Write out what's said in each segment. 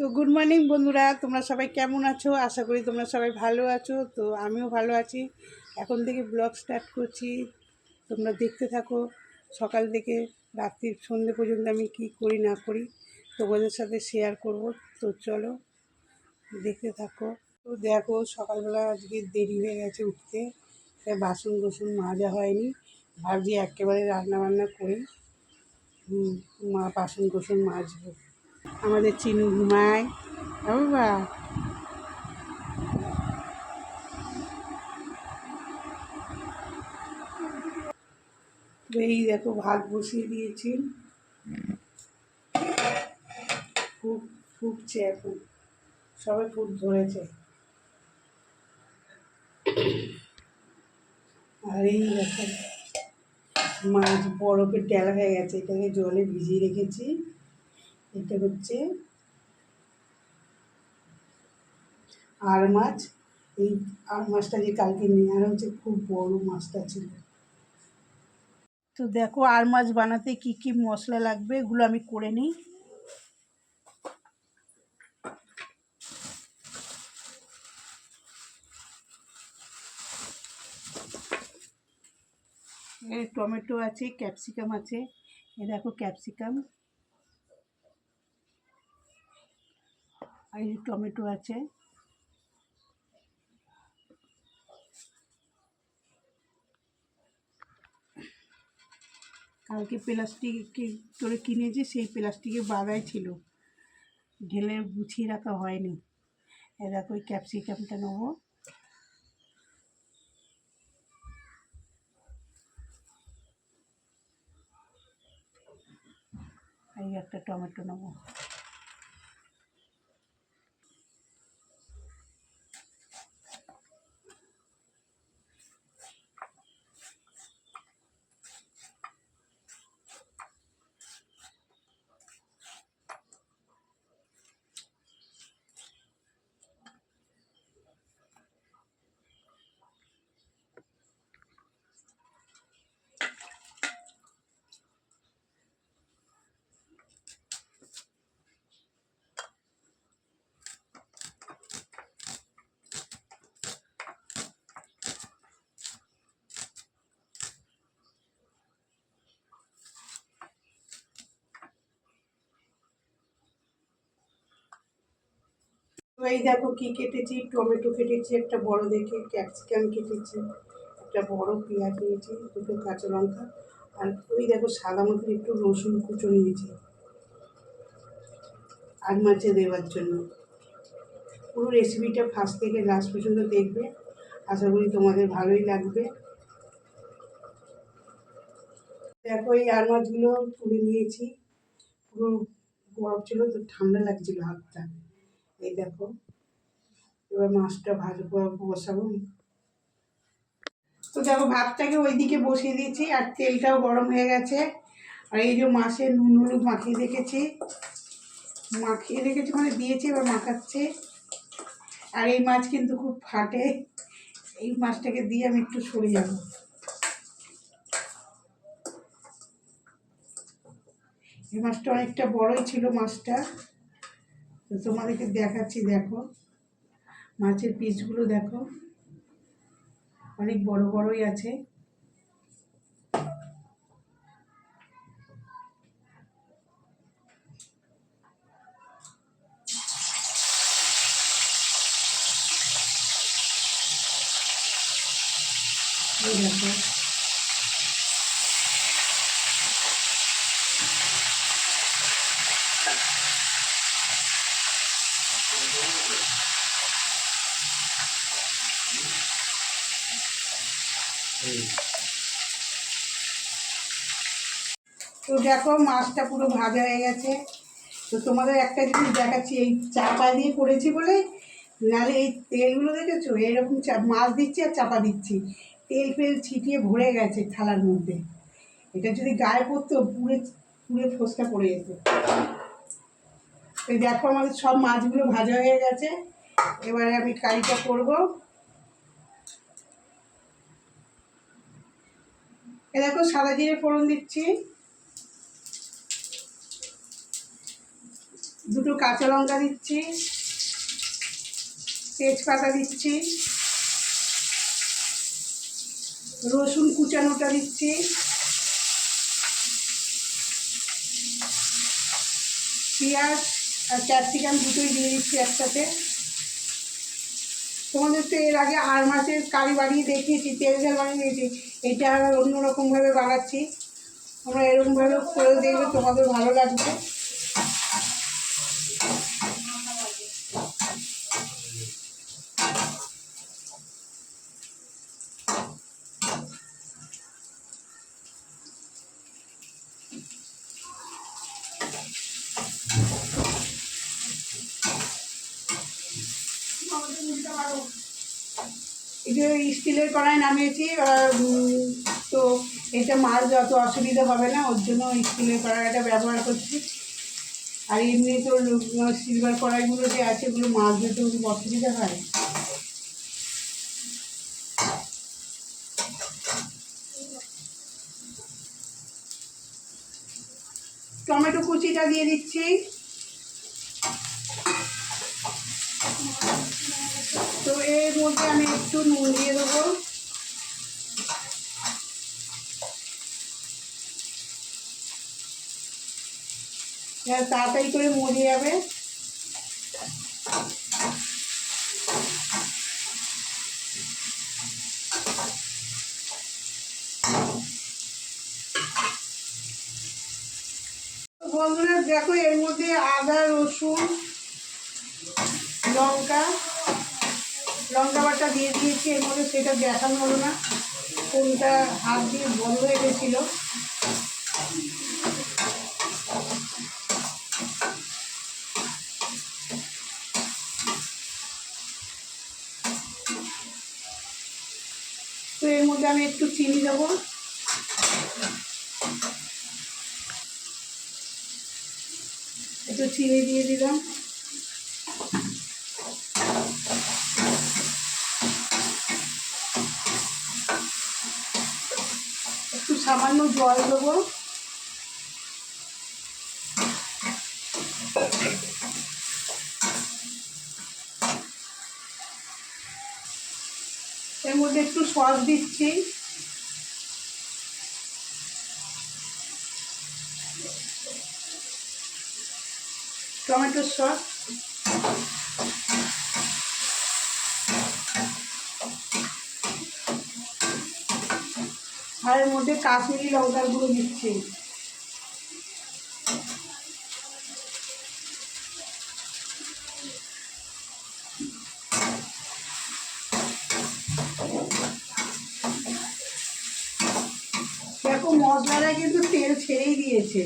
তো good morning বন্ধুরা, তোমরা সবাই কেমন আছো? আশা করি তোমরা সবাই ভালো আছো। তো আমিও ভালো আছি। এখন থেকে ব্লগ স্টার্ট করছি, তোমরা দেখতে থাকো। সকাল থেকে রাত্রি সন্ধ্যে পর্যন্ত আমি কি করি না করি তোমাদের সাথে শেয়ার করব। তো চলো দেখতে থাকো। তো দেখো, সকালবেলা আজকে দেরি হয়ে গেছে উঠতে, তাই বাসন কোসন মাজা হয়নি। ভাবছি একেবারে রান্নাবান্না করি, বাসন কোসন মাজবো। আমাদের চিনু ঘুমায়। বাবা, এই দেখো ভাত বসিয়ে দিয়েছি, ফুটছে এখন, সবে ফুট ধরেছে। আর এই দেখো মাছ বরফের ডেলা হয়ে গেছে, এটাকে জলে ভিজিয়ে রেখেছি। এটা হচ্ছে আর মাছ। এই আর মাছটা যে কালকে নিয়ে আনা হচ্ছে, খুব বড় মাছটা ছিল। তো দেখো আর মাছ বানাতে কি কি মশলা লাগবে এগুলো আমি করে নিই। টমেটো আছে, ক্যাপসিকাম আছে। এ দেখো ক্যাপসিকাম, আর এই টমেটো আছে। কালকে প্লাস্টিক করে কিনেছি, সেই প্লাস্টিকের বাগাই ছিল, ঢেলে গুছিয়ে রাখা হয়নি। এ দেখো ওই ক্যাপসিকামটা নেবো, এই একটা টমেটো নেবো। তো এই দেখো কি কেটেছি, টমেটো কেটেছি একটা বড় দেখে, ক্যাপসিকাম কেটেছি, একটা বড় পেঁয়াজ নিয়েছি, দুটো কাঁচা লঙ্কা, আর ওই দেখো সাদা মতো একটু রসুন কুচো নিয়েছি আর মাছে দেওয়ার জন্য। পুরো রেসিপিটা ফার্স্ট থেকে লাস্ট পর্যন্ত দেখবে, আশা করি তোমাদের ভালোই লাগবে। দেখো এই আর মাছগুলো তুলে নিয়েছি, পুরো বরফ ছিল তো ঠান্ডা লাগছিল হাতটা। এই দেখো, এবার মাছটা বসাবো। তো দেখো ভাতটাকে ওইদিকে বসিয়ে দিয়েছি, আর তেলটাও গরম হয়ে গেছে। আর এই যে মাছের নুন হলুদ মাখিয়ে রেখেছি মানে দিয়েছি, এবার মাখাচ্ছে। আর এই মাছ কিন্তু খুব ফাটে, এই মাছটাকে দিয়ে আমি একটু সরে যাব। এই মাছটা অনেকটা বড়ই ছিল মাছটা, তো তোমাদেরকে দেখাচ্ছি। দেখো মাছের পিসগুলো দেখো, অনেক বড় বড়ই আছে। এই দেখো, তো দেখো মাছটা পুরো ভাজা হয়ে গেছে। তো তোমাদের একটা জিনিস দেখাচ্ছি, এই চাপা দিয়ে করেছি বলে, নাহলে এই তেলগুলো দেখেছো, এরকম মাছ দিচ্ছি আর চাপা দিচ্ছি, তেল ফেল ছিটিয়ে ভরে গেছে থালার মধ্যে। এটা যদি গায়ে পড়তো পুরে পুরে ফোসকা পড়ে যেত। এই দেখো আমাদের সব মাছগুলো ভাজা হয়ে গেছে, এবারে আমি কারিটা করবো। এ দেখো সাদা জিরে ফোড়ন দিচ্ছি, দুটো কাঁচা লঙ্কা দিচ্ছি, তেজপাতা দিচ্ছি, রসুন কুচানোটা দিচ্ছি, পেঁয়াজ আর ক্যাপসিকাম দুটোই দিয়ে দিচ্ছি একসাথে। তোমাদের তো এর আগে আর মাছের কারি বানিয়ে দেখিয়েছি, তেল ঝাল বানিয়ে দিয়েছি। এটা আবার অন্যরকমভাবে বানাচ্ছি, তোমরা এরকমভাবে করে দেখবে, তোমাদের ভালো লাগবে। এই যে স্টিলের কড়াই নামিয়েছি, তো এটা মাছ যত অসুবিধা হবে না, ওর জন্য স্টিলের কড়াইটা ব্যবহার করছি। আর এমনি তো সিলভার কড়াইগুলো যে আছে, ওগুলো মাছ দিতে খুব অসুবিধা হয়। টমেটো কুচিটা দিয়ে দিচ্ছি, তো এর মধ্যে আমি একটু নুন দিয়ে দেবো। তাড়াতাড়ি করে মরে যাবে। বন্ধুরা দেখো, এর মধ্যে আদা, রসুন, লঙ্কা বাটা দিয়ে দিয়েছি এর মধ্যে, সেটা দেখানো হলো না, কোনটা হাত দিয়ে বন্ধ হয়ে গেছিল। তো এর মধ্যে আমি একটু চিনি দেবো, একটু চিনি দিয়ে দিলাম। একটু সামান্য জল দেবো। এর মধ্যে একটু সস দিচ্ছি, টমেটোর সস। আর এর মধ্যে কাশ্মীরি লঙ্কার গুঁড়ো দিচ্ছি। দেখো মশলাটা কিন্তু তেল ছেড়েই দিয়েছে।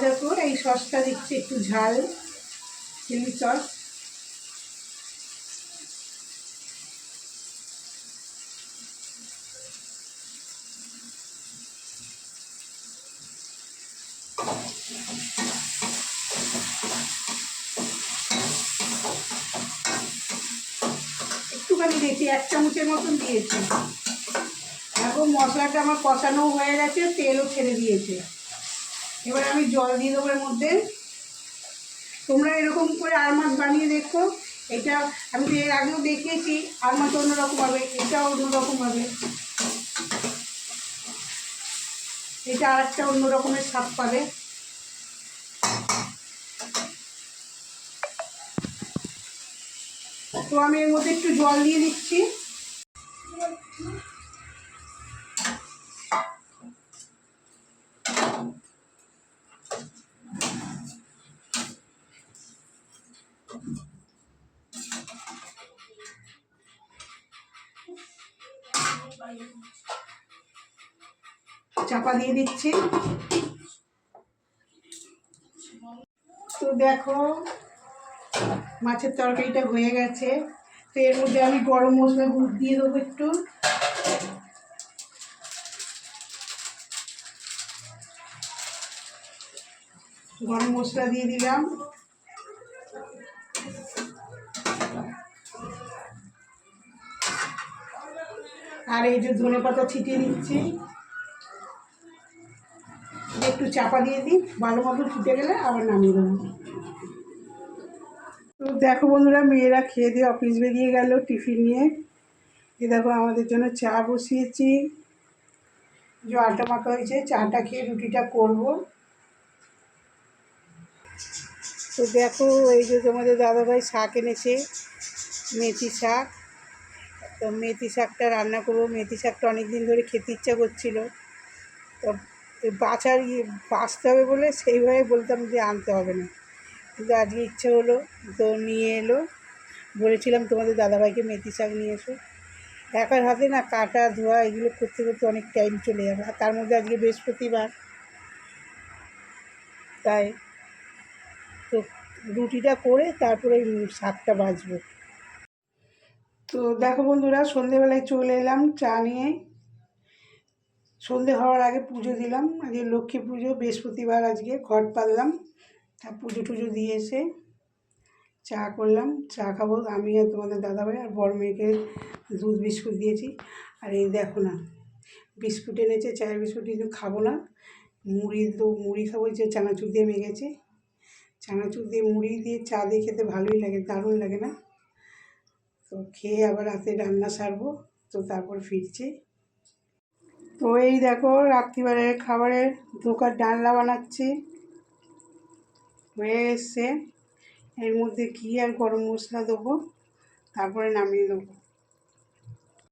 দেখো এই সসটা দিচ্ছি, একটু ঝাল চিলি সস। একটুখানি দিয়েছি, 1 চামচের মতন দিয়েছি। এখন মশলাটা আমার কষানো হয়ে গেছে, তেলও ছেড়ে দিয়েছে। এবার আমি জল দিয়ে দেবো এর মধ্যে। তোমরা এরকম করে আর মাছ বানিয়ে দেখো। এটা আমি তো এর আগেও দেখিয়েছি, আর মাছ অন্যরকম হবে, এটাও অন্যরকম হবে। এটা আর একটা অন্য রকমের স্বাদ পাবে। তো আমি এর মধ্যে একটু জল দিয়ে দিচ্ছি। চাপা দিয়ে দিচ্ছি। তো দেখো মাছের তরকারিটা হয়ে গেছে। তো এর মধ্যে আমি গরম মশলা গুঁড়ো দিয়ে দেবো একটু। গরম মশলা দিয়ে দিলাম। আর এই যে ধনেপাতা ছিটিয়ে দিচ্ছি। একটু চাপা দিয়ে দিই, ভালো মতো ফুটে গেলে আবার নামিয়ে দেবো। তো দেখো বন্ধুরা, মেয়েরা খেয়ে দিয়ে অফিস বেরিয়ে গেল টিফিন নিয়ে। এ দেখো আমাদের জন্য চা বসিয়েছি, যে আটা মাখা হয়েছে, চাটা খেয়ে রুটিটা করব। তো দেখো এই যে তোমাদের দাদাভাই শাক এনেছে, মেথি শাক। তো মেথি শাকটা রান্না করবো। মেথি শাকটা অনেক দিন ধরে খেতে ইচ্ছা করছিল, তো বাছতে হবে বলে সেইভাবে বলতাম যে আনতে হবে না, কিন্তু আজকে ইচ্ছে হলো তো নিয়ে এলো। বলেছিলাম তোমাদের দাদাভাইকে মেথি শাক নিয়ে এসো। একার হাতে না কাটা ধোয়া এগুলো করতে করতে অনেক টাইম চলে যাবে, আর তার মধ্যে আজকে বৃহস্পতিবার, তাই তো রুটিটা করে তারপরে শাকটা বাছবো। তো দেখো বন্ধুরা, সন্ধেবেলায় চলে এলাম চা নিয়ে। সন্ধে হওয়ার আগে পুজো দিলাম, আজকে লক্ষ্মী পুজো, বৃহস্পতিবার, আজকে ঘট পারলাম। তা পুজো টুজো দিয়ে এসে চা করলাম। চা খাবো আমি আর তোমাদের দাদাভাই, আর বড় মেয়েকে দুধ বিস্কুট দিয়েছি। আর এই দেখো না, বিস্কুট এনেছে, চায়ের বিস্কুট, কিন্তু খাবো না। মুড়ি খাবো, যে চানাচুর দিয়ে মেখেছে। চানাচুর দিয়ে মুড়ি দিয়ে চা দিয়ে খেতে ভালোই লাগে, দারুণ লাগে না? তো খেয়ে আবার রাতে রান্না সারবো, তো তারপর ফিরছি। তো এই দেখো রাত্রিবেলার খাবারের ধোকার ডালনা বানাচ্ছি, হয়ে এসছে। এর মধ্যে ঘি আর গরম মশলা দেবো, তারপরে নামিয়ে দেবো।